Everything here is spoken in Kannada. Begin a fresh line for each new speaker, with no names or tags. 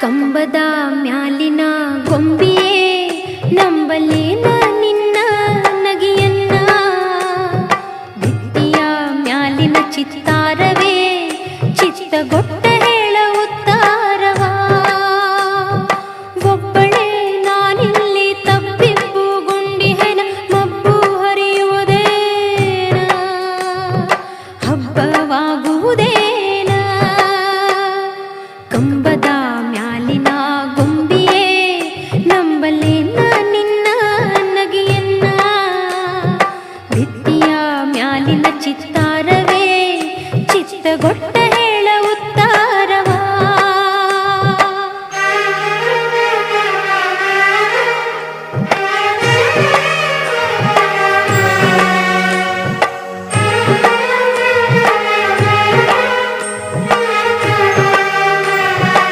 ಕಂಬದ ಮ್ಯಾಲಿನ ಗೊಂಬಿಯೇ ನಂಬಲೇನ ನಿನ್ನ ನಗಿಯನ್ನ, ಭಿತ್ತಿಯ ಮ್ಯಾಲಿನ ಚಿತ್ತಾರವೇ ಚಿತ್ತಗೊಟ್ಟ ಹೇಳ ಉತ್ತಾರವ. ಒಬ್ಬಳೇ ನಾನಿಲ್ಲಿ ತಬ್ಬಿಬ್ಬು ಗುಂಡಿಹೆನ ಮಬ್ಬು ಹರಿಯುವುದೇನ, ಹಬ್ಬವಾಗುವುದೇನ. ಕಂಬದ